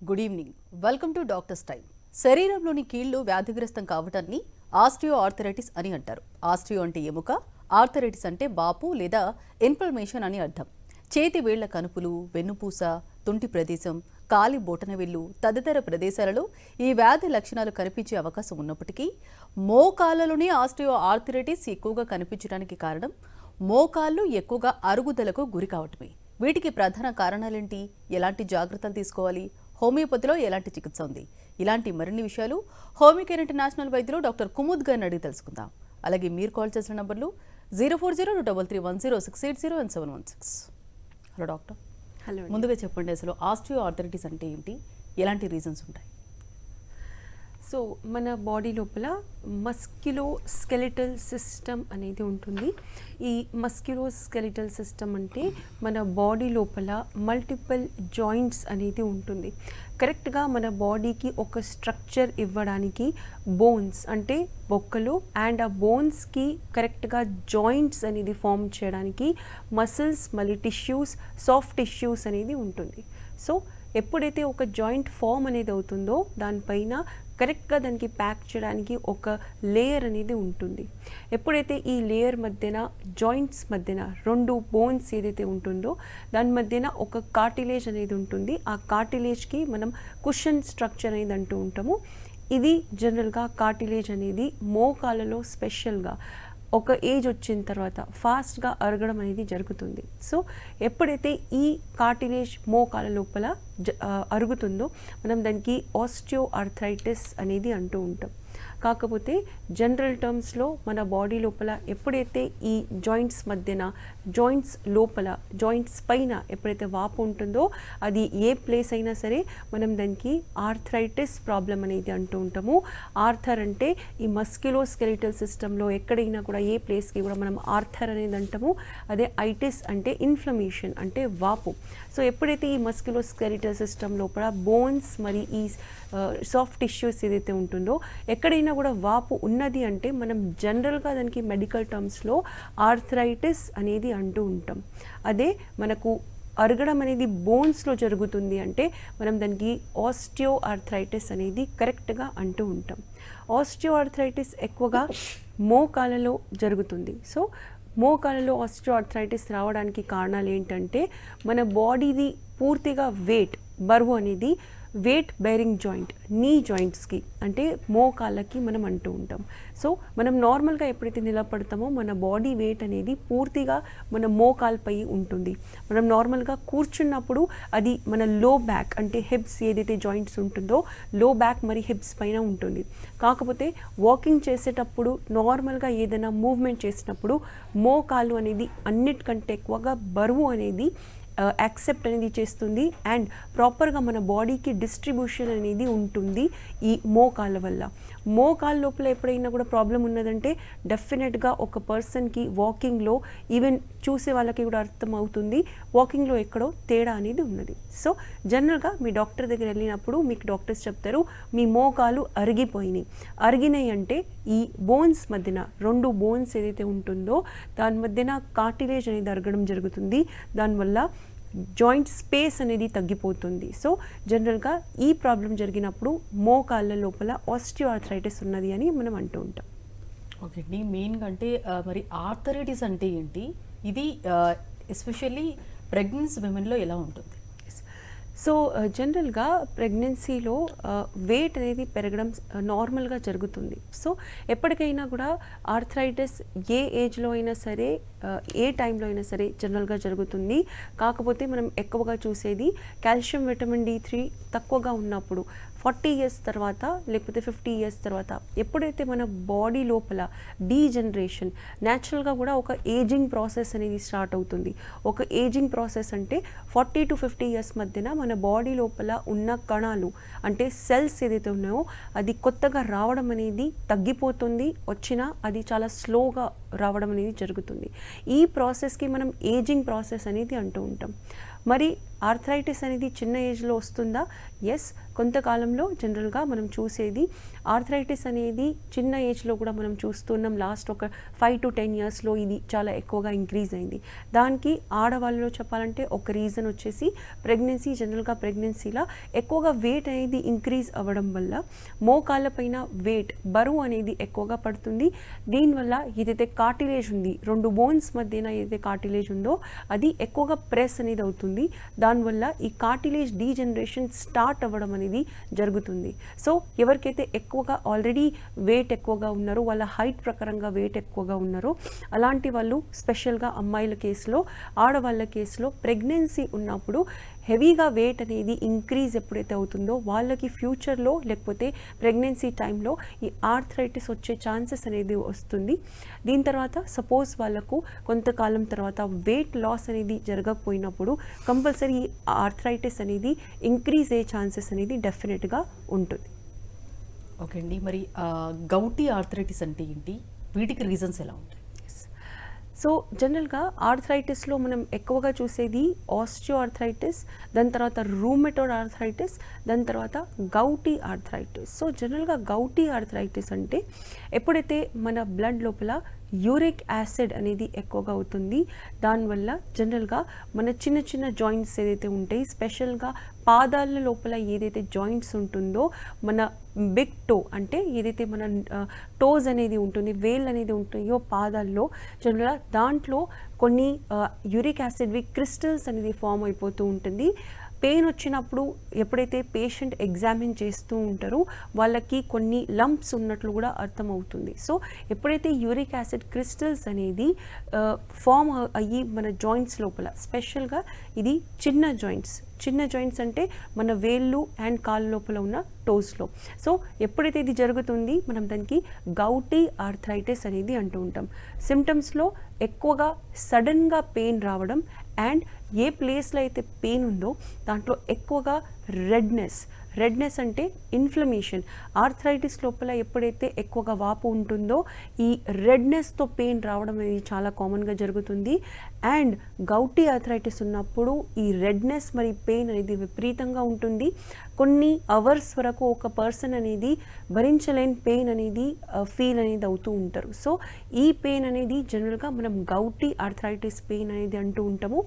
Good evening. Welcome to doctors time. శరీరంలోని కీళ్లు వ్యాధిగ్రస్తం కావటాన్ని osteo arthritis అని అంటారు. ఆస్టియో అంటే ఎముక, ఆర్థరైటిస్ అంటే వాపు లేదా ఇన్ఫ్లమేషన్ అని అర్థం. చేతి వేళ్ల కనుపులు, వెన్నుపూస, తుంటి ప్రదేశం, కాలి బొటనవేళ్లు తదితర ప్రదేశాలలో ఈ వ్యాధి లక్షణాలు కనిపించే అవకాశం ఉన్నప్పటికీ మోకాళ్లలోనే ఆస్టియో ఆర్థరైటిస్ ఎక్కువగా కనిపించడానికి కారణం మోకాళ్ళు ఎక్కువగా అరుగుదలకు గురి కావటమే. వీటికి ప్రధాన కారణాలేంటి? ఎలాంటి జాగ్రత్తలు తీసుకోవాలి? హోమియోపతిలో ఎలాంటి చికిత్స ఉంది? ఇలాంటి మరిన్ని విషయాలు హోమియోకేర్ ఇంటర్నేషనల్ వైద్యులు డాక్టర్ కుముద్ గారిని అడిగి తెలుసుకుందాం. అలాగే మీరు కాల్ చేసిన నంబర్లు 04023310680 and 716. Hello doctor. హలో. ముందుగా చెప్పండి, అసలు ఆస్టియో ఆర్థరైటిస్ అంటే ఏంటి, ఎలాంటి రీజన్స్ ఉంటాయి? సో మన బాడీ లోపల మస్క్యులో స్కెలిటల్ సిస్టమ్ అనేది ఉంటుంది. ఈ మస్క్యులో స్కెలిటల్ సిస్టమ్ అంటే మన బాడీ లోపల మల్టిపుల్ జాయింట్స్ అనేది ఉంటుంది. కరెక్ట్గా మన బాడీకి ఒక స్ట్రక్చర్ ఇవ్వడానికి బోన్స్ అంటే బొక్కలు అండ్ ఆ బోన్స్కి కరెక్ట్గా జాయింట్స్ అనేది ఫామ్ చేయడానికి మసిల్స్, మళ్ళీ టిష్యూస్, సాఫ్ట్ టిష్యూస్ అనేది ఉంటుంది. సో ఎప్పుడైతే ఒక జాయింట్ ఫామ్ అనేది అవుతుందో దానిపైన కరెక్ట్గా దానికి ప్యాక్ చేయడానికి ఒక లేయర్ అనేది ఉంటుంది. ఎప్పుడైతే ఈ లేయర్ మధ్యన జాయింట్స్ మధ్యన రెండు బోన్స్ ఏదైతే ఉంటుందో దాని మధ్యన ఒక కార్టిలేజ్ అనేది ఉంటుంది. ఆ కార్టిలేజ్కి మనం కుషన్ స్ట్రక్చర్ అనేది అంటూ ఉంటాము. ఇది జనరల్గా కార్టిలేజ్ అనేది మోకాళ్ళలో స్పెషల్గా ఒక ఏజ్ వచ్చిన తర్వాత ఫాస్ట్గా అరగడం అనేది జరుగుతుంది. సో ఎప్పుడైతే ఈ కార్టిలేజ్ మోకాళ్ళ లోపల అరుగుతుందో మనం దానికి ఆస్టియో ఆర్థరైటిస్ అనేది అంటూ ఉంటాం. కాకపోతే జనరల్ టర్మ్స్లో మన బాడీ లోపల ఎప్పుడైతే ఈ జాయింట్స్ మధ్యన, జాయింట్స్ లోపల, జాయింట్స్ పైన ఎప్పుడైతే వాపు ఉంటుందో అది ఏ ప్లేస్ అయినా సరే మనం దానికి ఆర్థరైటిస్ ప్రాబ్లం అనేది అంటూ ఉంటాము. ఆర్థర్ అంటే ఈ మస్క్యులో స్కెలిటల్ సిస్టంలో ఎక్కడైనా కూడా ఏ ప్లేస్కి కూడా మనం ఆర్థర్ అనేది అంటాము. అదే ఐటిస్ అంటే ఇన్ఫ్లమేషన్ అంటే వాపు. సో ఎప్పుడైతే ఈ మస్క్యులో స్కెలిటల్ సిస్టమ్ లోపల బోన్స్ మరి ఈ సాఫ్ట్ టిష్యూస్ ఏదైతే ఉంటుందో ఎక్కడైనా కూడా వాపు ఉన్నది అంటే మనం జనరల్గా దానికి మెడికల్ టర్మ్స్లో ఆర్థరైటిస్ అనేది అంటూ ఉంటాం. అదే మనకు అరగడం అనేది బోన్స్లో జరుగుతుంది అంటే మనం దానికి ఆస్టియో ఆర్థరైటిస్ అనేది కరెక్ట్గా అంటూ ఉంటాం. ఆస్టియో ఆర్థరైటిస్ ఎక్కువగా మోకాళ్ళలో జరుగుతుంది. సో మోకాళ్ళలో ఆస్టియో ఆర్థరైటిస్ రావడానికి కారణాలు ఏంటంటే మన బాడీది పూర్తిగా బరువు అనేది వెయిట్ బేరింగ్ జాయింట్, నీ జాయింట్స్కి అంటే మోకాళ్ళకి మనం అంటూ ఉంటాం. సో మనం నార్మల్గా ఎప్పుడైతే నిలబడతామో మన బాడీ వెయిట్ అనేది పూర్తిగా మన మోకాల్పై ఉంటుంది. మనం నార్మల్గా కూర్చున్నప్పుడు అది మన లో బ్యాక్ అంటే హిప్స్ ఏదైతే జాయింట్స్ ఉంటుందో లో బ్యాక్ మరి హిప్స్ పైన ఉంటుంది. కాకపోతే వాకింగ్ చేసేటప్పుడు నార్మల్గా ఏదైనా మూవ్మెంట్ చేసినప్పుడు మోకాలు అనేది అన్నిటికంటే ఎక్కువగా బరువు అనేది యాక్సెప్ట్ అనేది చేస్తుంది అండ్ ప్రాపర్గా మన బాడీకి డిస్ట్రిబ్యూషన్ అనేది ఉంటుంది ఈ మోకాళ్ళ వల్ల. మోకాళ్ళ లోపల ఎప్పుడైనా కూడా ప్రాబ్లం ఉన్నదంటే డెఫినెట్గా ఒక పర్సన్కి వాకింగ్లో ఈవెన్ చూసే వాళ్ళకి కూడా అర్థం అవుతుంది వాకింగ్లో ఎక్కడో తేడా అనేది ఉన్నది. సో జనరల్గా మీ డాక్టర్ దగ్గర వెళ్ళినప్పుడు మీకు డాక్టర్స్ చెప్తారు మీ మోకాలు అరిగినాయి అంటే ఈ బోన్స్ మధ్యన రెండు బోన్స్ ఏదైతే ఉంటుందో దాని మధ్యన కార్టిలేజ్ అనేది అరగడం జరుగుతుంది. దానివల్ల జాయింట్ స్పేస్ అనేది తగ్గిపోతుంది. సో జనరల్గా ఈ ప్రాబ్లం జరిగినప్పుడు మోకాళ్ళ లోపల ఆస్టియో ఆర్థరైటిస్ ఉన్నది అని మనం అంటూ ఉంటాం. ఓకే అండి, మెయిన్గా అంటే మరి ఆర్థరైటిస్ అంటే ఏంటి, ఇది ఎస్పెషల్లీ ప్రెగ్నెన్సీ విమెన్లో ఎలా ఉంటుంది? సో జనరల్గా ప్రెగ్నెన్సీలో వెయిట్ అనేది పెరగడం నార్మల్గా జరుగుతుంది. సో ఎప్పటికైనా కూడా ఆర్థరైటిస్ ఏ ఏజ్లో అయినా సరే ఏ టైంలో అయినా సరే జనరల్గా జరుగుతుంది. కాకపోతే మనం ఎక్కువగా చూసేది కాల్షియం, విటమిన్ D3 తక్కువగా ఉన్నప్పుడు 40 ఇయర్స్ తర్వాత లేకపోతే 50 ఇయర్స్ తర్వాత ఎప్పుడైతే మన బాడీ లోపల డీజనరేషన్ న్యాచురల్గా కూడా ఒక ఏజింగ్ ప్రాసెస్ అనేది స్టార్ట్ అవుతుంది. ఒక ఏజింగ్ ప్రాసెస్ అంటే 40 to 50 ఇయర్స్ మధ్యన మన బాడీ లోపల ఉన్న కణాలు అంటే సెల్స్ ఏదైతే ఉన్నాయో అది కొత్తగా రావడం అనేది తగ్గిపోతుంది. వచ్చినా అది చాలా స్లోగా రావడం అనేది జరుగుతుంది. ఈ ప్రాసెస్కి మనం ఏజింగ్ ప్రాసెస్ అనేది అంటూ ఉంటాం. మరి ఆర్థరైటిస్ అనేది చిన్న ఏజ్లో వస్తుందా? ఎస్, కొంతకాలం కాలంలో జనరల్గా మనం చూసేది ఆర్థరైటిస్ అనేది చిన్న ఏజ్లో కూడా మనం చూస్తున్నాం. లాస్ట్ ఒక 5 to 10 ఇయర్స్లో ఇది చాలా ఎక్కువగా ఇంక్రీజ్ అయింది. దానికి ఆడవాళ్ళలో చెప్పాలంటే ఒక రీజన్ వచ్చేసి ప్రెగ్నెన్సీ. జనరల్గా ప్రెగ్నెన్సీలో ఎక్కువగా వెయిట్ అనేది ఇంక్రీజ్ అవ్వడం వల్ల మోకాళ్ళ పైన బరువు అనేది ఎక్కువగా పడుతుంది. దీనివల్ల ఏదైతే కార్టిలేజ్ ఉంది, 2 బోన్స్ మధ్యన ఏదైతే కార్టిలేజ్ ఉందో అది ఎక్కువగా ప్రెస్ అనేది అవుతుంది. దానివల్ల ఈ కార్టిలేజ్ డీజనరేషన్ స్టార్ట్ అవ్వడం అనేది జరుగుతుంది. సో ఎవరికైతే ఎక్కువగా ఆల్రెడీ వెయిట్ ఎక్కువగా ఉన్నారో, వాళ్ళ హైట్ ప్రకారంగా వెయిట్ ఎక్కువగా ఉన్నారో, అలాంటి వాళ్ళు స్పెషల్గా అమ్మాయిల కేసులో, ఆడవాళ్ళ కేసులో ప్రెగ్నెన్సీ ఉన్నప్పుడు హెవీగా వెయిట్ అనేది ఇంక్రీజ్ ఎప్పుడైతే అవుతుందో వాళ్ళకి ఫ్యూచర్లో లేకపోతే ప్రెగ్నెన్సీ టైంలో ఈ ఆర్థరైటిస్ వచ్చే ఛాన్సెస్ అనేది వస్తుంది. దీని తర్వాత సపోజ్ వాళ్ళకు కొంతకాలం తర్వాత వెయిట్ లాస్ అనేది జరగకపోయినప్పుడు కంపల్సరీ ఈ ఆర్థరైటిస్ అనేది ఇంక్రీజ్ అయ్యే ఛాన్సెస్ అనేది డెఫినెట్గా ఉంటుంది. ఓకే అండి, మరి గౌటీ ఆర్థరైటిస్ అంటే ఏంటి, వీటికి రీజన్స్ ఎలా ఉంటాయి? సో జనరల్గా ఆర్థరైటిస్లో మనం ఎక్కువగా చూసేది ఆస్టియో ఆర్థరైటిస్, దాని తర్వాత రూమటోయిడ్ ఆర్థరైటిస్, దాని తర్వాత గౌటీ ఆర్థరైటిస్. సో జనరల్గా గౌటీ ఆర్థరైటిస్ అంటే ఎప్పుడైతే మన బ్లడ్ లోపల యూరిక్ యాసిడ్ అనేది ఎక్కువగా అవుతుంది, దానివల్ల జనరల్గా మన చిన్న చిన్న జాయింట్స్ ఏదైతే ఉంటాయి, స్పెషల్గా పాదాల లోపల ఏదైతే జాయింట్స్ ఉంటుందో, మన బిగ్ టో అంటే ఏదైతే మన టోస్ అనేది ఉంటుంది, వేల్ అనేది ఉంటుందో పాదాల్లో, జనరల్గా దాంట్లో కొన్ని యూరిక్ యాసిడ్వి క్రిస్టల్స్ అనేది ఫామ్ అయిపోతూ ఉంటుంది. పెయిన్ వచ్చినప్పుడు ఎప్పుడైతే పేషెంట్ ఎగ్జామిన్ చేస్తూ ఉంటారో వాళ్ళకి కొన్ని లంప్స్ ఉన్నట్లు కూడా అర్థమవుతుంది. సో ఎప్పుడైతే యూరిక్ యాసిడ్ క్రిస్టల్స్ అనేది ఫామ్ అయ్యి మన జాయింట్స్ లోపల, స్పెషల్గా ఇది చిన్న జాయింట్స్ అంటే మన వేళ్ళు అండ్ కాళ్ళ లోపల ఉన్న టోస్లో, సో ఎప్పుడైతే ఇది జరుగుతుంది మనం దానికి గౌటీ ఆర్థరైటిస్ అనేది అంటూ ఉంటాం. సిమ్టమ్స్లో ఎక్కువగా సడన్గా పెయిన్ రావడం అండ్ ఏ ప్లేస్లో అయితే పెయిన్ ఉందో దాంట్లో ఎక్కువగా రెడ్నెస్ అంటే ఇన్ఫ్లమేషన్. ఆర్థరైటిస్ లోపల ఎప్పుడైతే ఎక్కువగా వాపు ఉంటుందో ఈ రెడ్నెస్తో పెయిన్ రావడం అనేది చాలా కామన్గా జరుగుతుంది. అండ్ గౌటీ ఆర్థరైటిస్ ఉన్నప్పుడు ఈ రెడ్నెస్ మరి పెయిన్ అనేది విపరీతంగా ఉంటుంది. కొన్ని అవర్స్ వరకు ఒక పర్సన్ అనేది భరించలేని పెయిన్ అనేది ఫీల్ అనేది అవుతూ ఉంటారు. సో ఈ పెయిన్ అనేది జనరల్గా మనం గౌటీ ఆర్థరైటిస్ పెయిన్ అనేది అంటూ ఉంటాము.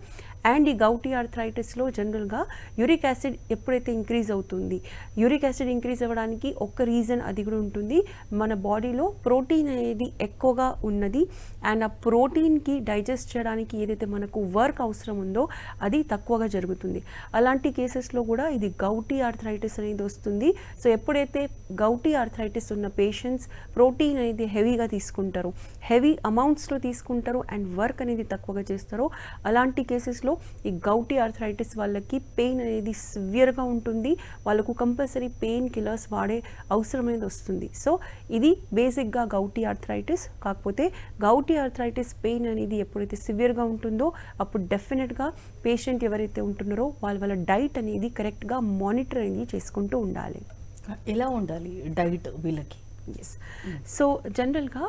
అండ్ ఈ గౌటీ ఆర్థరైటిస్లో జనరల్గా యూరిక్ యాసిడ్ ఎప్పుడైతే ఇంక్రీజ్ అవుతుంది, యూరిక్ యాసిడ్ ఇంక్రీజ్ అవ్వడానికి ఒక రీజన్ అది కూడా ఉంటుంది, మన బాడీలో ప్రోటీన్ అనేది ఎక్కువగా ఉన్నది అండ్ ఆ ప్రోటీన్కి డైజెస్ట్ చేయడానికి ఏదైతే మనకు వర్క్ అవసరం ఉందో అది తక్కువగా జరుగుతుంది. అలాంటి కేసెస్లో కూడా ఇది గౌటీ ఆర్థరైటిస్ అనేది వస్తుంది. సో ఎప్పుడైతే గౌటీ ఆర్థరైటిస్ ఉన్న పేషెంట్స్ ప్రోటీన్ అనేది హెవీగా తీసుకుంటారో, హెవీ అమౌంట్స్లో తీసుకుంటారు అండ్ వర్క్ అనేది తక్కువగా చేస్తారో, అలాంటి కేసెస్లో ఈ గౌటీ ఆర్థరైటిస్ వాళ్ళకి పెయిన్ అనేది సివియర్గా ఉంటుంది. వాళ్ళకు కంపల్సరీ పెయిన్ కిల్లర్స్ వాడే అవసరం అనేది వస్తుంది. సో ఇది బేసిక్గా గౌటీ ఆర్థరైటిస్. కాకపోతే గౌటీ ఆర్థరైటిస్ పెయిన్ అనేది ఎప్పుడైతే సివియర్గా ఉంటుందో అప్పుడు డెఫినెట్గా పేషెంట్ ఎవరైతే ఉంటున్నారో వాళ్ళ డైట్ అనేది కరెక్ట్గా మానిటర్ అనేది చేసుకుంటూ ఉండాలి. ఎలా ఉండాలి డైట్ వీళ్ళకి? ఎస్, సో జనరల్గా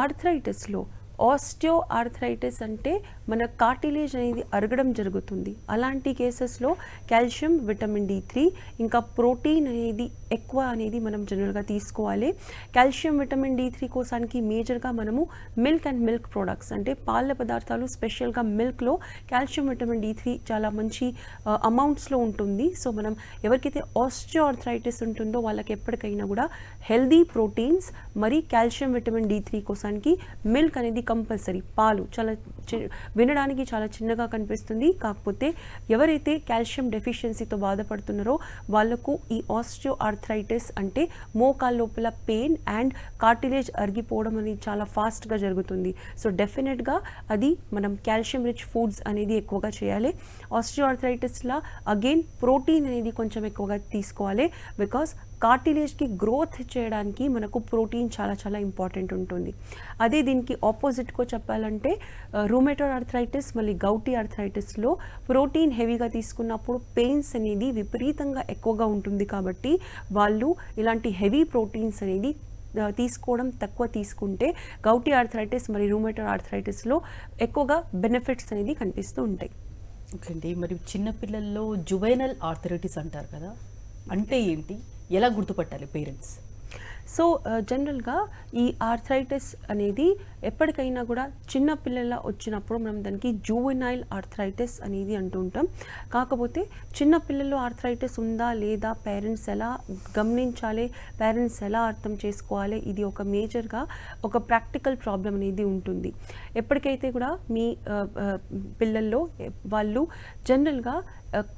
ఆర్థరైటిస్లో ఆస్టియో ఆర్థరైటిస్ అంటే మన కార్టిలేజ్ అనేది అరగడం జరుగుతుంది. అలాంటి కేసెస్లో కాల్షియం, విటమిన్ D3 ఇంకా ప్రోటీన్ అనేది ఎక్కువ అనేది మనం జనరల్గా తీసుకోవాలి. కాల్షియం, విటమిన్ D3 కోసానికి మేజర్గా మనము మిల్క్ అండ్ మిల్క్ ప్రోడక్ట్స్ అంటే పాల పదార్థాలు, స్పెషల్గా మిల్క్లో కాల్షియం, విటమిన్ D3 చాలా మంచి అమౌంట్స్లో ఉంటుంది. సో మనం ఎవరికైతే ఆస్టియో ఆర్థరైటిస్ ఉంటుందో వాళ్ళకి ఎప్పటికైనా కూడా హెల్దీ ప్రోటీన్స్ మరి కాల్షియం, విటమిన్ D3 కోసానికి మిల్క్ అనేది కంపల్సరీ. పాలు చాలా వినడానికి చాలా చిన్నగా కనిపిస్తుంది, కాకపోతే ఎవరైతే కాల్షియం డెఫిషియన్సీతో బాధపడుతున్నారో వాళ్ళకు ఈ ఆస్టియో ఆర్థరైటిస్ అంటే మోకాళ్ళ లోపల పెయిన్ అండ్ కార్టిలేజ్ అరిగిపోవడం అనేది చాలా ఫాస్ట్గా జరుగుతుంది. సో డెఫినెట్గా అది మనం కాల్షియం రిచ్ ఫుడ్స్ అనేది ఎక్కువగా చేయాలి. ఆస్టియో ఆర్థరైటిస్లో అగైన్ ప్రోటీన్ అనేది కొంచెం ఎక్కువగా తీసుకోవాలి. బికాస్ కార్టిలేజ్కి గ్రోత్ చేయడానికి మనకు ప్రోటీన్ చాలా చాలా ఇంపార్టెంట్ ఉంటుంది. అదే దీనికి ఆపోజిట్గా చెప్పాలంటే రూమటోయిడ్ ఆర్థరైటిస్ మళ్ళీ గౌటీ ఆర్థరైటిస్లో ప్రోటీన్ హెవీగా తీసుకున్నప్పుడు పెయిన్స్ అనేది విపరీతంగా ఎక్కువగా ఉంటుంది. కాబట్టి వాళ్ళు ఇలాంటి హెవీ ప్రోటీన్స్ అనేది తీసుకోవడం తక్కువ తీసుకుంటే గౌటీ ఆర్థరైటిస్ మరి రూమటోయిడ్ ఆర్థరైటిస్లో ఎక్కువగా బెనిఫిట్స్ అనేది కనిపిస్తూ ఉంటాయి. ఓకే అండి, మరి చిన్నపిల్లల్లో జువైనల్ ఆర్థరైటిస్ అంటారు కదా, అంటే ఏంటి? ఎలా గుర్తుపట్టాలి పేరెంట్స్? సో జనరల్గా ఈ ఆర్థరైటిస్ అనేది ఎప్పటికైనా కూడా చిన్న పిల్లల వచ్చినప్పుడు మనం దానికి జూవెనైల్ ఆర్థరైటిస్ అనేది అంటూ ఉంటాం. కాకపోతే చిన్న పిల్లల్లో ఆర్థరైటిస్ ఉందా లేదా, పేరెంట్స్ ఎలా గమనించాలి, పేరెంట్స్ ఎలా అర్థం చేసుకోవాలి, ఇది ఒక మేజర్గా ఒక ప్రాక్టికల్ ప్రాబ్లం అనేది ఉంటుంది. ఎప్పటికైతే కూడా మీ పిల్లల్లో వాళ్ళు జనరల్గా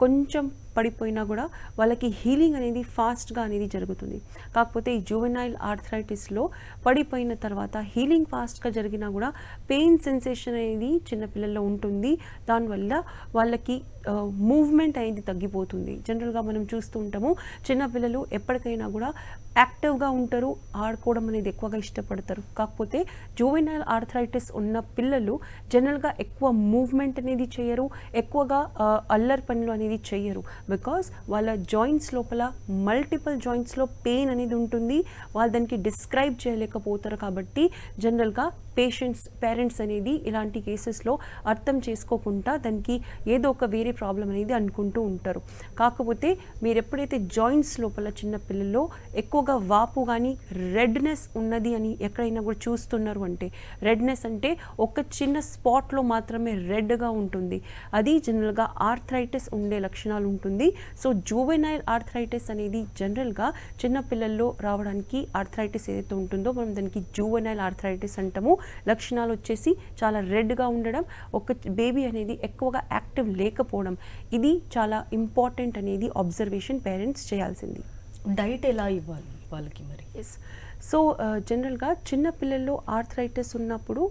కొంచెం పడిపోయినా కూడా వాళ్ళకి హీలింగ్ అనేది ఫాస్ట్గా అనేది జరుగుతుంది. కాకపోతే ఈ జువెనైల్ ఆర్థరైటిస్లో పడిపోయిన తర్వాత హీలింగ్ ఫాస్ట్గా జరిగినా కూడా పెయిన్ సెన్సేషన్ అనేది చిన్నపిల్లల్లో ఉంటుంది. దానివల్ల వాళ్ళకి మూవ్మెంట్ అనేది తగ్గిపోతుంది. జనరల్గా మనం చూస్తూ ఉంటాము, చిన్నపిల్లలు ఎప్పటికైనా కూడా యాక్టివ్గా ఉంటారు, ఆడుకోవడం అనేది ఎక్కువగా ఇష్టపడతారు. కాకపోతే జువెనైల్ ఆర్థరైటిస్ ఉన్న పిల్లలు జనరల్గా ఎక్కువ మూవ్మెంట్ అనేది చేయరు, ఎక్కువగా అల్లరి పనులు అనేది చేయరు. బికాస్ వాళ్ళ జాయింట్స్ లోపల మల్టిపుల్ జాయింట్స్లో పెయిన్ అనేది ఉంటుంది, వాళ్ళు దానికి డిస్క్రైబ్ చేయలేకపోతారు. కాబట్టి జనరల్గా పేరెంట్స్ అనేది ఇలాంటి కేసెస్లో అర్థం చేసుకోకుండా దానికి ఏదో ఒక వేరే ప్రాబ్లం అనేది అనుకుంటూ ఉంటారు. కాకపోతే మీరు ఎప్పుడైతే జాయింట్స్ లోపల చిన్న పిల్లల్లో ఎక్కువగా వాపు కానీ రెడ్నెస్ ఉన్నది అని ఎక్కడైనా కూడా చూస్తున్నారు అంటే, రెడ్నెస్ అంటే ఒక చిన్న స్పాట్లో మాత్రమే రెడ్గా ఉంటుంది, అది జనరల్గా ఆర్థరైటిస్ ఉండే లక్షణాలు ఉంటుంది. సో జువెనైల్ ఆర్థరైటిస్ అనేది జనరల్గా చిన్న పిల్లల్లో రావడానికి ఆర్థరైటిస్ ఏదైతే ఉంటుందో మనం దానికి జువెనైల్ ఆర్థరైటిస్ అంటాము. లక్షణాలు వచ్చేసి చాలా రెడ్గా ఉండడం, ఒక బేబీ అనేది ఎక్కువగా యాక్టివ్ లేకపోవడం, ఇది చాలా ఇంపార్టెంట్ అనేది అబ్జర్వేషన్ పేరెంట్స్ చేయాల్సింది. డైట్ ఎలా ఇవ్వాలి వాళ్ళకి మరి? ఎస్. సో జనరల్గా చిన్న పిల్లల్లో ఆర్థరైటిస్ ఉన్నప్పుడు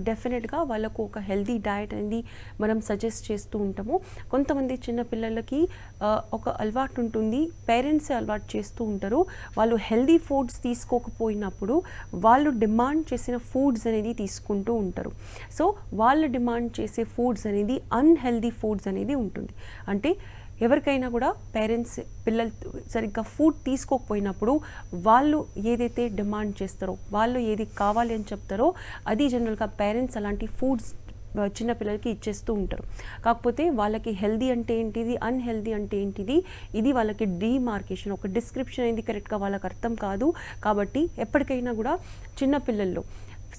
డెఫినెట్గా వాళ్ళకు ఒక హెల్దీ డయట్ అనేది మనం సజెస్ట్ చేస్తూ ఉంటాము. కొంతమంది చిన్న పిల్లలకి ఒక అలవాటు ఉంటుంది, పేరెంట్సే అలవాటు చేస్తూ ఉంటారు. వాళ్ళు హెల్దీ ఫుడ్స్ తీసుకోకపోయినప్పుడు వాళ్ళు డిమాండ్ చేసిన ఫుడ్స్ అనేది తీసుకుంటూ ఉంటారు. సో వాళ్ళు డిమాండ్ చేసే ఫుడ్స్ అనేది అన్హెల్దీ ఫుడ్స్ అనేది ఉంటుంది. అంటే ఎవరికైనా కూడా పేరెంట్స్ పిల్లలు సరిగ్గా ఫుడ్ తీసుకోకపోయినప్పుడు వాళ్ళు ఏదైతే డిమాండ్ చేస్తారో, వాళ్ళు ఏది కావాలి అని చెప్తారో అది జనరల్గా పేరెంట్స్ అలాంటి ఫుడ్స్ చిన్న పిల్లలకి ఇచ్చేస్తూ ఉంటారు. కాకపోతే వాళ్ళకి హెల్దీ అంటే ఏంటిది, అన్హెల్దీ అంటే ఏంటిది, ఇది వాళ్ళకి డిమార్కేషన్, ఒక డిస్క్రిప్షన్ అనేది కరెక్ట్గా వాళ్ళకి అర్థం కాదు. కాబట్టి ఎప్పటికైనా కూడా చిన్న పిల్లల్లో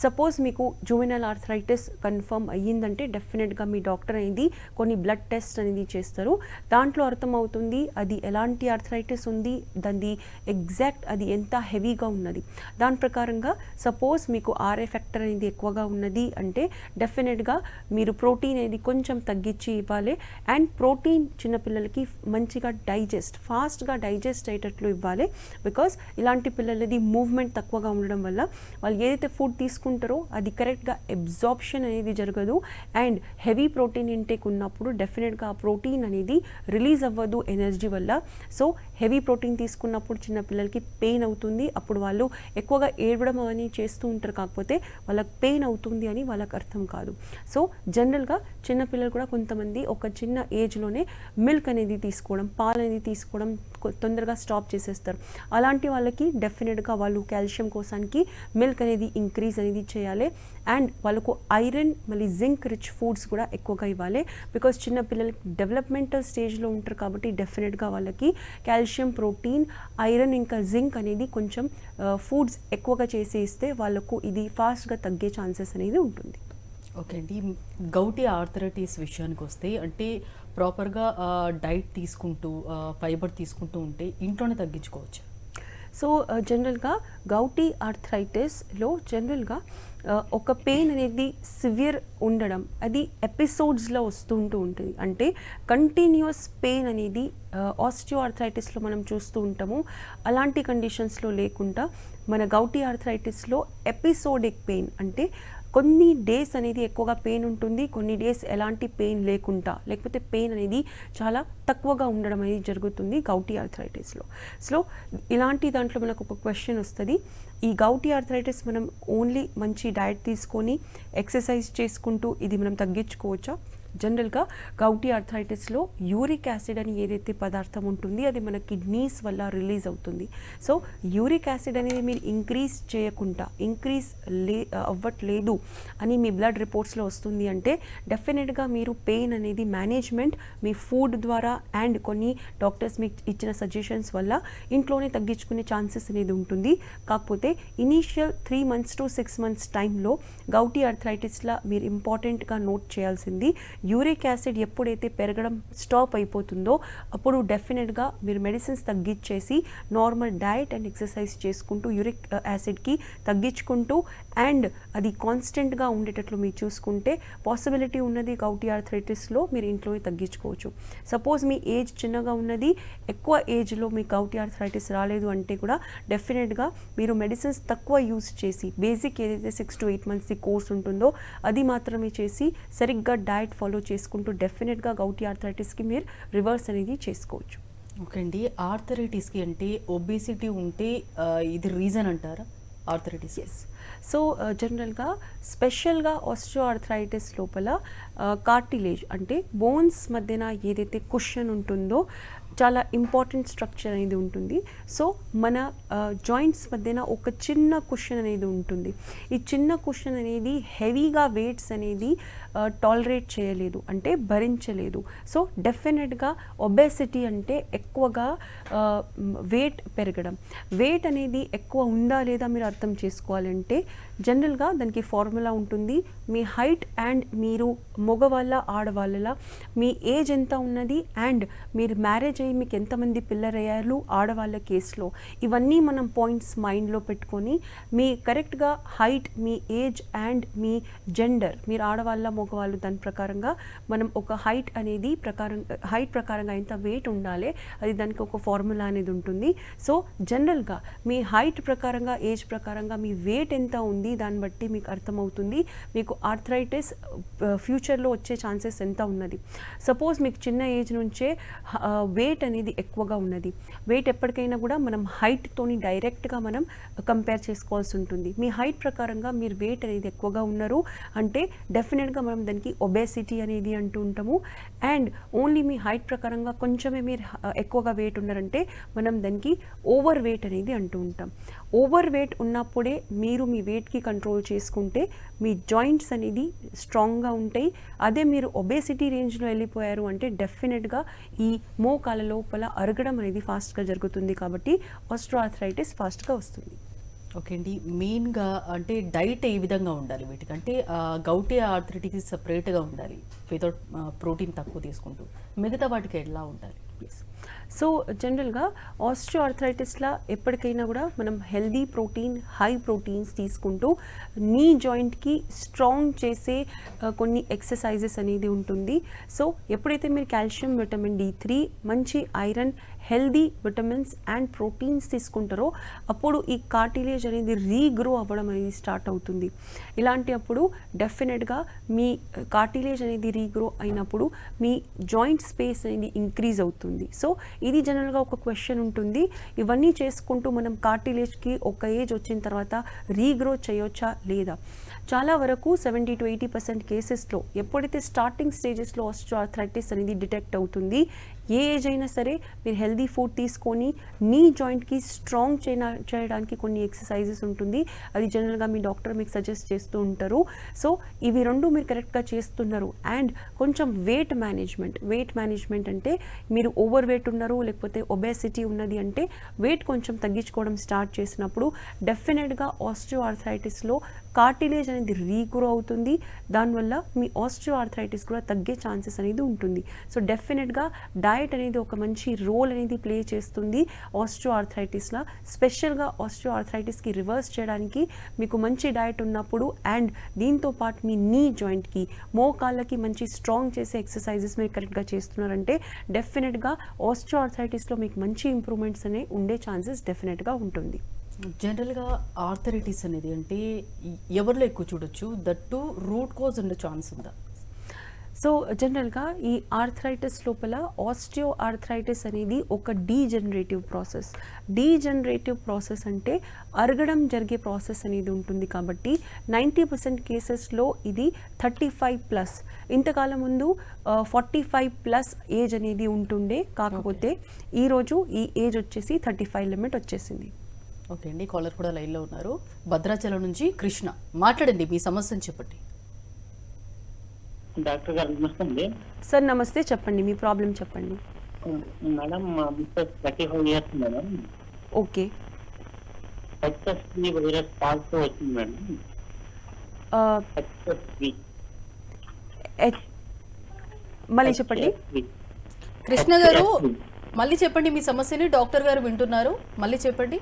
సపోజ్ మీకు జువెనైల్ ఆర్థరైటిస్ కన్ఫర్మ్ అయ్యిందంటే డెఫినెట్గా మీ డాక్టర్ అనేది కొన్ని బ్లడ్ టెస్ట్ అనేది చేస్తారు. దాంట్లో అర్థమవుతుంది అది ఎలాంటి ఆర్థరైటిస్ ఉంది, దాన్ని ఎగ్జాక్ట్ అది ఎంత హెవీగా ఉన్నది. దాని ప్రకారంగా సపోజ్ మీకు ఆర్ఏ ఫ్యాక్టర్ అనేది ఎక్కువగా ఉన్నది అంటే డెఫినెట్గా మీరు ప్రోటీన్ అనేది కొంచెం తగ్గించి ఇవ్వాలి. అండ్ ప్రోటీన్ చిన్నపిల్లలకి మంచిగా ఫాస్ట్గా డైజెస్ట్ అయ్యేటట్లు ఇవ్వాలి. బికాస్ ఇలాంటి పిల్లలది మూవ్మెంట్ తక్కువగా ఉండడం వల్ల వాళ్ళు ఏదైతే ఫుడ్ తీసుకుంటారో అది కరెక్ట్గా అబ్జార్ప్షన్ అనేది జరగదు. అండ్ హెవీ ప్రోటీన్ ఇంటేక్ ఉన్నప్పుడు డెఫినెట్గా ఆ ప్రోటీన్ అనేది రిలీజ్ అవ్వదు ఎనర్జీ వల్ల. సో హెవీ ప్రోటీన్ తీసుకున్నప్పుడు చిన్నపిల్లలకి పెయిన్ అవుతుంది, అప్పుడు వాళ్ళు ఎక్కువగా ఏడవడం అని చేస్తూ ఉంటారు. కాకపోతే వాళ్ళకి పెయిన్ అవుతుంది అని వాళ్ళకి అర్థం కాదు. సో జనరల్గా చిన్నపిల్లలు కూడా కొంతమంది ఒక చిన్న ఏజ్లోనే మిల్క్ అనేది తీసుకోవడం, పాలు అనేది తీసుకోవడం తొందరగా స్టాప్ చేసేస్తారు. అలాంటి వాళ్ళకి డెఫినెట్గా వాళ్ళు కాల్షియం కోసానికి మిల్క్ అనేది ఇంక్రీజ్ అనేది చేయాలి. అండ్ వాళ్ళకు ఐరన్ మళ్ళీ జింక్ రిచ్ ఫుడ్స్ కూడా ఎక్కువగా ఇవ్వాలి. బికాస్ చిన్న పిల్లలకి డెవలప్మెంటల్ స్టేజ్లో ఉంటారు కాబట్టి డెఫినెట్గా వాళ్ళకి కాల్షియం, ప్రోటీన్, ఐరన్ ఇంకా జింక్ అనేది కొంచెం ఫుడ్స్ ఎక్కువగా చేసి ఇస్తే వాళ్ళకు ఇది ఫాస్ట్గా తగ్గే ఛాన్సెస్ అనేది ఉంటుంది. ఓకే అండి, గౌటీ ఆర్థరైటిస్ విషయానికి వస్తే అంటే ప్రాపర్గా డైట్ తీసుకుంటూ ఫైబర్ తీసుకుంటూ ఉంటే ఇంట్లోనే తగ్గించుకోవచ్చు. సో జనరల్గా గౌటీ ఆర్థరైటిస్లో జనరల్గా ఒక పెయిన్ అనేది సివియర్ ఉండడం, అది ఎపిసోడ్స్లో వస్తుంటూ ఉంటుంది. అంటే కంటిన్యూస్ పెయిన్ అనేది ఆస్టియో ఆర్థరైటిస్లో మనం చూస్తూ ఉంటాము. అలాంటి కండిషన్స్లో లేకుండా మన గౌటీ ఆర్థరైటిస్లో ఎపిసోడిక్ పెయిన్ అంటే కొన్ని డేస్ అనేది ఎక్కువగా పెయిన్ ఉంటుంది, కొన్ని డేస్ ఎలాంటి పెయిన్ లేకుండా, లేకపోతే పెయిన్ అనేది చాలా తక్కువగా ఉండడం అనేది జరుగుతుంది గౌటీ ఆర్థరైటిస్లో. సో ఇలాంటి దాంట్లో మనకు ఒక క్వశ్చన్ వస్తుంది, ఈ గౌటీ ఆర్థరైటిస్ మనం ఓన్లీ మంచి డైట్ తీసుకొని ఎక్సర్సైజ్ చేసుకుంటూ ఇది మనం తగ్గించుకోవచ్చా? జనరల్గా గౌటీ ఆర్థరైటిస్లో యూరిక్ యాసిడ్ అని ఏదైతే పదార్థం ఉంటుంది అది మన కిడ్నీస్ వల్ల రిలీజ్ అవుతుంది. సో యూరిక్ యాసిడ్ అనేది మీరు ఇంక్రీజ్ చేయకుండా అవ్వట్లేదు అని మీ బ్లడ్ రిపోర్ట్స్లో వస్తుంది అంటే డెఫినెట్గా మీరు పెయిన్ అనేది మేనేజ్మెంట్ మీ ఫుడ్ ద్వారా అండ్ కొన్ని డాక్టర్స్ మీకు ఇచ్చిన సజెషన్స్ వల్ల ఇంట్లోనే తగ్గించుకునే ఛాన్సెస్ అనేది ఉంటుంది. కాకపోతే ఇనీషియల్ 3 months to 6 months టైంలో గౌటీ ఆర్థరైటిస్లా మీరు ఇంపార్టెంట్గా నోట్ చేయాల్సింది యూరిక్ యాసిడ్ ఎప్పుడైతే పెరగడం స్టాప్ అయిపోతుందో అప్పుడు డెఫినెట్గా మీరు మెడిసిన్స్ తగ్గించేసి నార్మల్ డయట్ అండ్ ఎక్సర్సైజ్ చేసుకుంటూ యూరిక్ యాసిడ్కి తగ్గించుకుంటూ అండ్ అది కాన్స్టెంట్గా ఉండేటట్లు మీరు చూసుకుంటే పాసిబిలిటీ ఉన్నది గౌటీ ఆర్థరైటిస్లో మీరు ఇంట్లోనే తగ్గించుకోవచ్చు. సపోజ్ మీ ఏజ్ చిన్నగా ఉన్నది, ఎక్కువ ఏజ్లో మీ గౌటీ ఆర్థరైటిస్ రాలేదు అంటే కూడా డెఫినెట్గా మీరు మెడిసిన్స్ తక్కువ యూజ్ చేసి బేసిక్ ఏదైతే 6 to 8 months కోర్స్ ఉంటుందో అది మాత్రమే చేసి సరిగ్గా డయట్ ఫాలో చేసుకుంటూ డెఫినెట్గా గౌటీ ఆర్థరైటిస్కి మీరు రివర్స్ అనేది చేసుకోవచ్చు. ఓకే అండి, ఆర్థరైటిస్కి అంటే ఒబేసిటీ ఉంటే ఇది రీజన్ అంటారా ఆర్థరైటిస్? ఎస్. సో జనరల్గా స్పెషల్గా ఆస్టియో ఆర్థరైటిస్ లోపల కార్టిలేజ్ అంటే బోన్స్ మధ్యన ఏదైతే కుషన్ ఉంటుందో చాలా ఇంపార్టెంట్ స్ట్రక్చర్ అనేది ఉంటుంది. సో మన జాయింట్స్ మధ్యన ఒక చిన్న కుషన్ అనేది ఉంటుంది. ఈ చిన్న కుషన్ అనేది హెవీగా వెయిట్స్ అనేది టాలరేట్ చేయలేదు అంటే భరించలేదు. సో డెఫినెట్గా ఒబేసిటీ అంటే ఎక్కువగా వెయిట్ పెరగడం. వెయిట్ అనేది ఎక్కువ ఉందా లేదా మీరు అర్థం చేసుకోవాలంటే జనరల్గా దానికి ఫార్ములా ఉంటుంది. మీ హైట్ అండ్ మీరు మగవాళ్ళ ఆడవాళ్ళ మీ ఏజ్ ఎంత ఉన్నది అండ్ మీరు మ్యారేజ్ అయ్యి మీకు ఎంతమంది పిల్లరయ్యారు ఆడవాళ్ళ కేసులో, ఇవన్నీ మనం పాయింట్స్ మైండ్లో పెట్టుకొని మీ కరెక్ట్గా height, me age and me gender, మీరు ఆడవాళ్ళ మగవాళ్ళు దాని ప్రకారంగా మనం ఒక హైట్ ప్రకారంగా ఎంత వెయిట్ ఉండాలి అది దానికి ఒక ఫార్ములా అనేది ఉంటుంది. సో జనరల్గా మీ హైట్ ప్రకారంగా ఏజ్ ప్రకారంగా మీ వెయిట్ ఎంత ఉంది దాన్ని బట్టి మీకు అర్థమవుతుంది మీకు ఆర్థరైటిస్ ఫ్యూచర్లో వచ్చే ఛాన్సెస్ ఎంత ఉన్నది. సపోజ్ మీకు చిన్న ఏజ్ నుంచే వెయిట్ అనేది ఎక్కువగా ఉన్నది. వెయిట్ ఎప్పటికైనా కూడా మనం హైట్తోని డైరెక్ట్గా మనం కంపేర్ చేసుకోవాల్సి ఉంటుంది. మీ హైట్ ప్రకారంగా మీరు వెయిట్ అనేది ఎక్కువగా ఉన్నారు అంటే డెఫినెట్గా మనం దానికి ఒబేసిటీ అనేది అంటూ ఉంటాము. అండ్ ఓన్లీ మీ హైట్ ప్రకారంగా కొంచెమే మీరు ఎక్కువగా వెయిట్ ఉన్నారంటే మనం దానికి ఓవర్ వెయిట్ అనేది అంటూ ఉంటాం. ఓవర్ వెయిట్ ఉన్నప్పుడే మీరు మీ వెయిట్కి కంట్రోల్ చేసుకుంటే మీ జాయింట్స్ అనేది స్ట్రాంగ్గా ఉంటాయి. అదే మీరు ఒబేసిటీ రేంజ్లో వెళ్ళిపోయారు అంటే డెఫినెట్గా ఈ మోకాల లోపల అరగడం అనేది ఫాస్ట్గా జరుగుతుంది కాబట్టి ఆస్టియోఆర్థరైటిస్ ఫాస్ట్గా వస్తుంది. ఓకే అండి, మెయిన్గా అంటే డైట్ ఏ విధంగా ఉండాలి వీటికంటే గౌటీ ఆర్థరైటిస్ సపరేట్గా ఉండాలి వితౌట్ ప్రోటీన్ తక్కువ తీసుకుంటూ, మిగతా వాటికి ఎలా ఉండాలి? ఎస్. సో జనరల్గా ఆస్టియో ఆర్థరైటిస్లా ఎప్పటికైనా కూడా మనం హెల్దీ ప్రోటీన్, హై ప్రోటీన్స్ తీసుకుంటూ నీ జాయింట్కి స్ట్రాంగ్ చేసే కొన్ని ఎక్సర్సైజెస్ అనేది ఉంటుంది. సో ఎప్పుడైతే మీరు కాల్షియం, విటమిన్ D3, మంచి iron, healthy vitamins and proteins తీసుకుంటారో అప్పుడు ఈ కార్టిలేజ్ అనేది రీగ్రో అవ్వడం అనేది స్టార్ట్ అవుతుంది. ఇలాంటి అప్పుడు డెఫినెట్గా మీ కార్టిలేజ్ అనేది రీగ్రో అయినప్పుడు మీ జాయింట్ స్పేస్ అనేది ఇంక్రీజ్ అవుతుంది. సో ఇది జనరల్గా ఒక క్వశ్చన్ ఉంటుంది, ఇవన్నీ చేసుకుంటూ మనం కార్టిలేజ్కి ఒక ఏజ్ వచ్చిన తర్వాత రీగ్రో చేయొచ్చా లేదా? చాలా వరకు 70 to 80% కేసెస్లో ఎప్పుడైతే స్టార్టింగ్ స్టేజెస్లో ఆస్టియోఆర్థరైటిస్ అనేది డిటెక్ట్ అవుతుంది, ఏ ఏజ్ అయినా సరే మీరు హెల్దీ ఫుడ్ తీసుకొని నీ జాయింట్కి స్ట్రాంగ్ చేయడానికి కొన్ని ఎక్సర్సైజెస్ ఉంటుంది. అది జనరల్గా మీ డాక్టర్ మీకు సజెస్ట్ చేస్తూ ఉంటారు. సో ఇవి రెండు మీరు కరెక్ట్గా చేస్తున్నారు అండ్ కొంచెం వెయిట్ మేనేజ్మెంట్ అంటే మీరు ఓవర్ వెయిట్ ఉన్నారు లేకపోతే ఒబేసిటీ ఉన్నది అంటే వెయిట్ కొంచెం తగ్గించుకోవడం స్టార్ట్ చేసినప్పుడు డెఫినెట్గా ఆస్టియోఆర్థరైటిస్లో కార్టిలేజ్ అనేది రీగ్రో అవుతుంది. దానివల్ల మీ ఆస్టియోఆర్థరైటిస్ కూడా తగ్గే ఛాన్సెస్ అనేది ఉంటుంది. సో డెఫినెట్గా డయట్ అనేది ఒక మంచి రోల్ అనేది ప్లే చేస్తుంది ఆస్టియోఆర్థరైటిస్లో. స్పెషల్గా ఆస్టియోఆర్థరైటిస్కి రివర్స్ చేయడానికి మీకు మంచి డయట్ ఉన్నప్పుడు అండ్ దీంతో పాటు మీ నీ జాయింట్కి, మోకాళ్ళకి మంచి స్ట్రాంగ్ చేసే ఎక్సర్సైజెస్ మీరు కరెక్ట్గా చేస్తున్నారంటే డెఫినెట్గా ఆస్టియోఆర్థరైటిస్లో మీకు మంచి ఇంప్రూవ్మెంట్స్ అనేవి ఉండే ఛాన్సెస్ డెఫినెట్గా ఉంటుంది. జనరల్గా ఆర్థరైటిస్ అనేది అంటే ఎవరిలో ఎక్కువ చూడొచ్చు, దట్టు రూట్ కాజ్ ఉండే ఛాన్స్ ఉందా? సో జనరల్గా ఈ ఆర్థరైటిస్ లోపల ఆస్టియో ఆర్థరైటిస్ అనేది ఒక డీజనరేటివ్ ప్రాసెస్ అంటే అరగడం జరిగే ప్రాసెస్ అనేది ఉంటుంది కాబట్టి 90% కేసెస్లో ఇది 35+. ఇంతకాలం ముందు 45+ ఏజ్ అనేది ఉంటుండే, కాకపోతే ఈరోజు ఈ ఏజ్ వచ్చేసి 35 లిమిట్ వచ్చేసింది. ఓకే అండి, కాలర్ కూడా లైన్లో ఉన్నారు. భద్రాచలం నుంచి కృష్ణ, మాట్లాడండి, మీ సమస్యను చెప్పండి. డాక్టర్ గారు నమస్తే అండి. సార్ నమస్తే, చెప్పండి మీ ప్రాబ్లం చెప్పండి. మేడం మా mister 35 years madam. Okay, HSV virus positive వచ్చింది మేడం. హెచ్ఎస్వి మళ్ళీ చెప్పండి. కృష్ణ గారు మళ్ళీ చెప్పండి మీ సమస్యని, డాక్టర్ గారు వింటున్నారు, మళ్ళీ చెప్పండి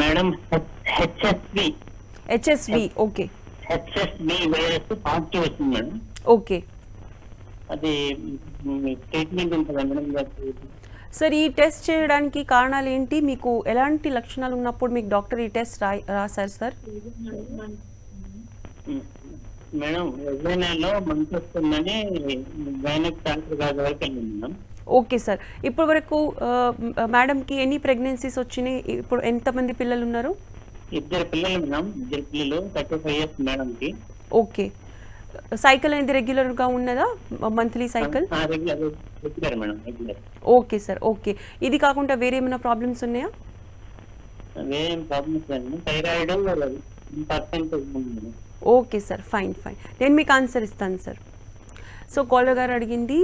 madam. HSV okay, HSV virus positive వచ్చింది మేడం. ఓకే. అది ట్రీట్మెంట్ ఉంటుందా మేడం? సార్ ఈ టెస్ట్ చేయడానికి కారణాలు ఏంటి? మీకు ఎలాంటి లక్షణాలు ఉన్నప్పుడు మీకు డాక్టర్ ఈ టెస్ట్ రాశారు సార్? మేడం వెజైనాలో మంచి వస్తుందని గైనక్ డాక్టర్ గారి వరకు వెళ్ళింది మేడం. ఓకే సార్, ఇప్పటి వరకు మేడంకి ఎన్ని ప్రెగ్నెన్సీస్ వచ్చినాయి? ఇప్పుడు ఎంతమంది పిల్లలు ఉన్నారు? 2 పిల్లలు మేడం. 2 పిల్లలు 35 ఇయర్స్ మేడంకి. ఓకే, సైకిల్ అనేది రెగ్యులర్గా ఉన్నదా? Monthly cycle? Regular madam, regular. Okay sir, okay. ఇది కాకుండా వేరే ఏమైనా ప్రాబ్లమ్స్ ఉన్నాయా? వేరేం ప్రాబ్లమ్స్ లేదు. థైరాయిడ్ పర్సెంటేజ్ ఉంది మేడం. Okay sir, fine. నేను మీకు ఆన్సర్ ఇస్తాను సార్. సో కాలర్ గారు అడిగింది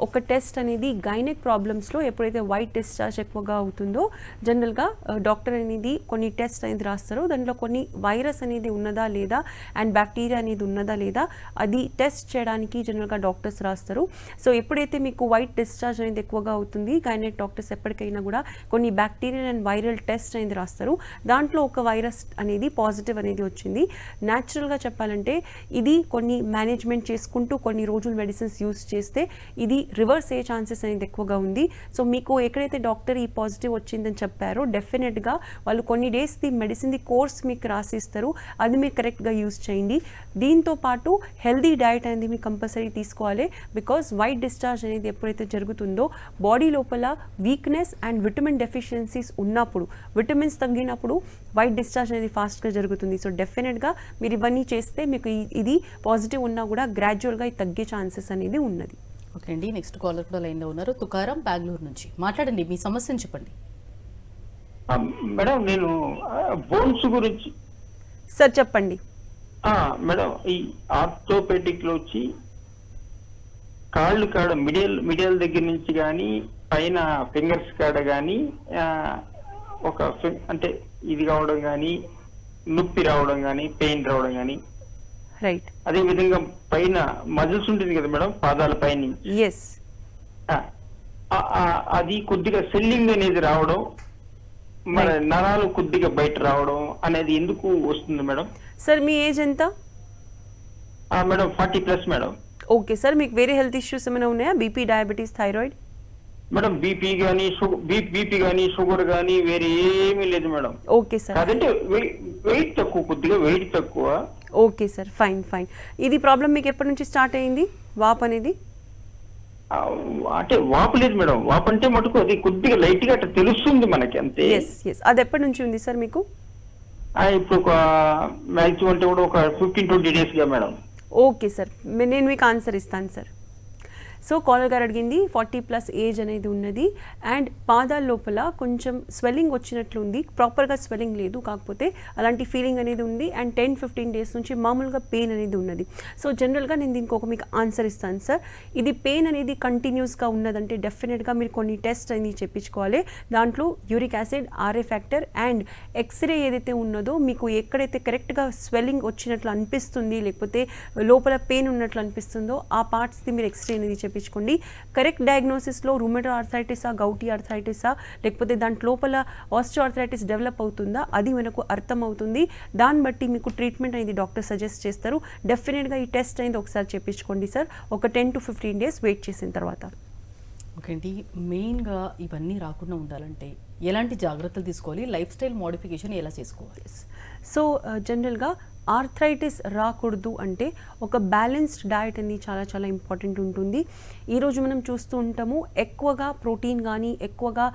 ఒక టెస్ట్ అనేది గైనెక్ ప్రాబ్లమ్స్లో ఎప్పుడైతే వైట్ డిశ్చార్జ్ ఎక్కువగా అవుతుందో జనరల్గా డాక్టర్ అనేది కొన్ని టెస్ట్ అనేది రాస్తారు. దాంట్లో కొన్ని వైరస్ అనేది ఉన్నదా లేదా అండ్ బ్యాక్టీరియా అనేది ఉన్నదా లేదా అది టెస్ట్ చేయడానికి జనరల్గా డాక్టర్స్ రాస్తారు. సో ఎప్పుడైతే మీకు వైట్ డిశ్చార్జ్ అనేది ఎక్కువగా అవుతుంది, గైనెక్ డాక్టర్స్ ఎప్పటికైనా కూడా కొన్ని బ్యాక్టీరియల్ అండ్ వైరల్ టెస్ట్ అనేది రాస్తారు. దాంట్లో ఒక వైరస్ అనేది పాజిటివ్ అనేది వచ్చింది. న్యాచురల్గా చెప్పాలంటే ఇది కొన్ని మేనేజ్మెంట్ చేసుకుంటూ కొన్ని రోజులు మెడిసిన్స్ యూస్ చేస్తే ఇది రివర్స్ అయ్యే ఛాన్సెస్ అనేది ఎక్కువగా ఉంది. సో మీకు ఎక్కడైతే డాక్టర్ ఈ పాజిటివ్ వచ్చిందని చెప్పారో డెఫినెట్గా వాళ్ళు కొన్ని days the medicine the course మీకు రాసిస్తారు, అది మీరు కరెక్ట్గా యూస్ చేయండి. దీంతో పాటు హెల్దీ డైట్ అనేది మీరు కంపల్సరీ తీసుకోవాలి. బికాస్ వైట్ డిశ్చార్జ్ అనేది ఎప్పుడైతే జరుగుతుందో బాడీ లోపల వీక్నెస్ అండ్ విటమిన్ డెఫిషియన్సీస్ ఉన్నప్పుడు, విటమిన్స్ తగ్గినప్పుడు వైట్ డిశ్చార్జ్ అనేది ఫాస్ట్గా జరుగుతుంది. సో డెఫినెట్గా మీరు ఇవన్నీ చేస్తే మీకు ఇది పాజిటివ్ ఉన్నా కూడా గ్రాడ్యువల్గా తగ్గే ఛాన్సెస్ అనేది ఉన్నది. ఓకే అండి, నెక్స్ట్ కాలర్ కూడా లైన్లో ఉన్నారు. తుకారం బెంగళూరు నుంచి, మాట్లాడండి మీ సమస్యను చెప్పండి. మేడం నేను బోన్స్ గురించి. సార్ చెప్పండి. మేడం ఈ ఆర్థోపెడిక్ లో వచ్చి కాళ్ళు కాడ మిడియల్ దగ్గర నుంచి కానీ పైన ఫింగర్స్ కాడ కానీ ఒక అంటే ఇది కావడం కానీ నొప్పి రావడం కానీ పెయిన్ రావడం కానీ, రైట్, అదే విధంగా పైన మజిల్స్ ఉంటుంది కదా మేడం పాదాల పైన, ఎస్, అది కొద్దిగా సెల్లింగ్ అనేది రావడం, మన నరాలు కొద్దిగా బయట రావడం అనేది ఎందుకు వస్తుంది మేడం? సార్ మీ ఏజ్ ఎంత? Madam 40+ madam. ఓకే సార్, మీకు వేరే హెల్త్ ఇష్యూస్ ఏమైనా ఉన్నాయా? BP, diabetes, thyroid? Madam BP కానీ షుగర్ కానీ వేరే ఏమీ లేదు మేడం. ఓకే సార్, అదంటే వెయిట్ తక్కువ, కొద్దిగా వెయిట్ తక్కువ. Okay sir, fine. ఇది ప్రాబ్లం మీకు ఎప్పటి నుంచి స్టార్ట్ అయింది వాప్ అనేది? అంటే వాపు లేదు మేడం. వాపు అంటే మటుకు అది కొద్దిగా లైట్ గా అట్లా తెలుస్తుంది మనకి అంతే. ఎస్, అది ఎప్పటి నుంచి ఉంది సార్ మీకు? ఇప్పుడు ఒక మ్యాక్సిమం అంటే కూడా ఒక 15-20 డేస్ గా మేడం. ఓకే సార్, నేను మీకు ఆన్సర్ ఇస్తాను సార్. సో కాలర్ గారు అడిగింది 40+ ఏజ్ అనేది ఉన్నది అండ్ పాదాల లోపల కొంచెం స్వెల్లింగ్ వచ్చినట్లు ఉంది. ప్రాపర్గా స్వెల్లింగ్ లేదు, కాకపోతే అలాంటి ఫీలింగ్ అనేది ఉంది అండ్ 10-15 డేస్ నుంచి మామూలుగా పెయిన్ అనేది ఉన్నది. సో జనరల్గా నేను దీనికి ఒక మీకు ఆన్సర్ ఇస్తాను సార్. ఇది పెయిన్ అనేది కంటిన్యూస్గా ఉన్నదంటే డెఫినెట్గా మీరు కొన్ని టెస్ట్ అనేది చెప్పించుకోవాలి. దాంట్లో uric acid, RA factor and x-ray ఏదైతే ఉన్నదో మీకు ఎక్కడైతే కరెక్ట్గా స్వెల్లింగ్ వచ్చినట్లు అనిపిస్తుంది లేకపోతే లోపల పెయిన్ ఉన్నట్లు అనిపిస్తుందో ఆ పార్ట్స్ది మీరు ఎక్స్రే అనేది చెప్పించుకోండి. కరెక్ట్ డయాగ్నోసిస్లో రూమటోయిడ్ ఆర్థరైటిసా, గౌటీ ఆర్థరైటిసా లేకపోతే దాంట్లో లోపల ఆస్టియో ఆర్థరైటిస్ డెవలప్ అవుతుందా అది మనకు అర్థమవుతుంది. దాన్ని బట్టి మీకు ట్రీట్మెంట్ అనేది డాక్టర్ సజెస్ట్ చేస్తారు. డెఫినెట్గా ఈ టెస్ట్ అనేది ఒకసారి చెప్పించుకోండి సార్, ఒక 10-15 డేస్ వెయిట్ చేసిన తర్వాత. ఓకే అండి, మెయిన్గా ఇవన్నీ రాకుండా ఉండాలంటే ఎలాంటి జాగ్రత్తలు తీసుకోవాలి? లైఫ్ స్టైల్ మోడిఫికేషన్ ఎలా చేసుకోవాలి? సో జనరల్గా ఆర్థరైటిస్ రాకూడదు అంటే ఒక బ్యాలెన్స్డ్ డయట్ అనేది చాలా చాలా ఇంపార్టెంట్ ఉంటుంది. ఈరోజు మనం చూస్తూ ఉంటాము ఎక్కువగా ప్రోటీన్ కానీ ఎక్కువగా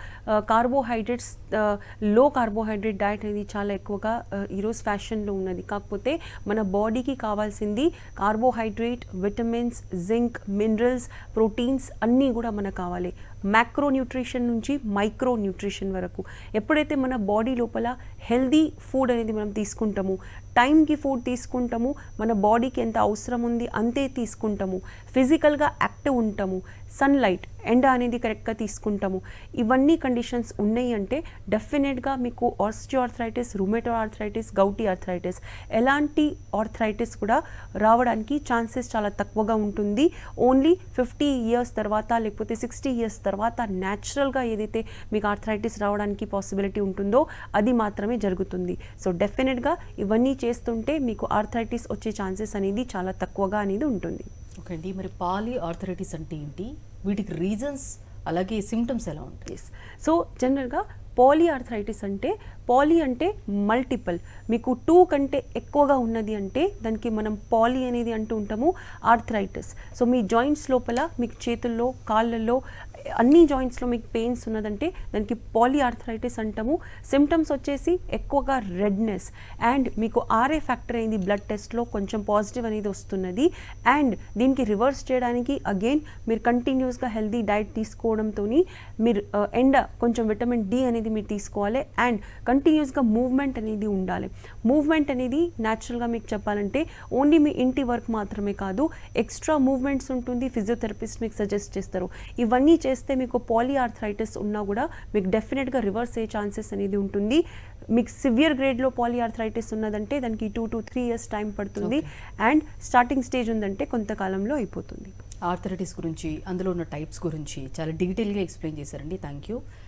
కార్బోహైడ్రేట్స్, లో కార్బోహైడ్రేట్ డయట్ అనేది చాలా ఎక్కువగా ఈరోజు ఫ్యాషన్లో ఉన్నది. కాకపోతే మన బాడీకి కావాల్సింది carbohydrate, vitamins, zinc, minerals, proteins అన్నీ కూడా మనకు కావాలి. మ్యాక్రో న్యూట్రిషన్ నుంచి మైక్రో న్యూట్రిషన్ వరకు. ఎప్పుడైతే మన బాడీ లోపల హెల్దీ ఫుడ్ అనేది మనం తీసుకుంటాము, టైంకి ఫుడ్ తీసుకుంటాము, మన బాడీకి ఎంత అవసరం ఉంది అంతే తీసుకుంటాము, ఫిజికల్గా యాక్టివ్ ఉంటాము, సన్లైట్ ఎండ అనేది కరెక్ట్గా తీసుకుంటాము, ఇవన్నీ కండిషన్స్ ఉన్నాయి అంటే డెఫినెట్గా మీకు ఆస్టియోఆర్థరైటిస్, రుమేటో ఆర్థరైటిస్, గౌటీ ఆర్థరైటిస్ ఎలాంటి ఆర్థరైటిస్ కూడా రావడానికి ఛాన్సెస్ చాలా తక్కువగా ఉంటుంది. ఓన్లీ 50 ఇయర్స్ తర్వాత లేకపోతే 60 ఇయర్స్ తర్వాత న్యాచురల్గా ఏదైతే మీకు ఆర్థరైటిస్ రావడానికి పాసిబిలిటీ ఉంటుందో అది మాత్రమే జరుగుతుంది. సో డెఫినెట్గా ఇవన్నీ చేస్తుంటే మీకు ఆర్థరైటిస్ వచ్చే ఛాన్సెస్ అనేది చాలా తక్కువగా అనేది ఉంటుంది. ఓకే అండి, మరి పాలీ ఆర్థరైటిస్ అంటే ఏంటి, వీటికి రీజన్స్ అలాగే సిమ్టమ్స్ ఎలా ఉంటాయి? సో జనరల్గా పాలీ ఆర్థరైటిస్ అంటే, పాలీ అంటే మల్టిపుల్, మీకు 2 కంటే ఎక్కువగా ఉన్నది అంటే దానికి మనం పాలీ అనేది అంటూ ఉంటాము ఆర్థరైటిస్. సో మీ జాయింట్స్ లోపల మీకు చేతుల్లో, కాళ్ళల్లో అన్ని జాయింట్స్లో మీకు పెయిన్స్ ఉన్నదంటే దానికి పాలీ ఆర్థరైటిస్ అంటాము. సిమ్టమ్స్ వచ్చేసి ఎక్కువగా రెడ్నెస్ అండ్ మీకు ఆర్ఏ ఫ్యాక్టర్ అనేది బ్లడ్ టెస్ట్లో కొంచెం పాజిటివ్ అనేది వస్తున్నది. అండ్ దీనికి రివర్స్ చేయడానికి అగైన్ మీరు కంటిన్యూస్గా హెల్దీ డైట్ తీసుకోవడంతో మీరు ఎండ కొంచెం విటమిన్ డి అనేది మీరు తీసుకోవాలి అండ్ కంటిన్యూస్గా మూవ్మెంట్ అనేది ఉండాలి. మూవ్మెంట్ అనేది న్యాచురల్గా మీకు చెప్పాలంటే ఓన్లీ మీ ఇంటి వర్క్ మాత్రమే కాదు, ఎక్స్ట్రా మూవ్మెంట్స్ ఉంటుంది, ఫిజియోథెరపిస్ట్ మీకు సజెస్ట్ చేస్తారు. ఇవన్నీ చేస్తే మీకు పాలీ ఆర్థరైటిస్ ఉన్నా కూడా మీకు డెఫినెట్గా రివర్స్ అయ్యే ఛాన్సెస్ అనేది ఉంటుంది. మీకు సివియర్ గ్రేడ్లో పాలీ ఆర్థరైటిస్ ఉన్నదంటే దానికి 2 to 3 ఇయర్స్ టైం పడుతుంది అండ్ స్టార్టింగ్ స్టేజ్ ఉందంటే కొంతకాలంలో అయిపోతుంది. ఆర్థరైటిస్ గురించి, అందులో ఉన్న టైప్స్ గురించి చాలా డీటెయిల్గా ఎక్స్ప్లెయిన్ చేశారండి. Thank you.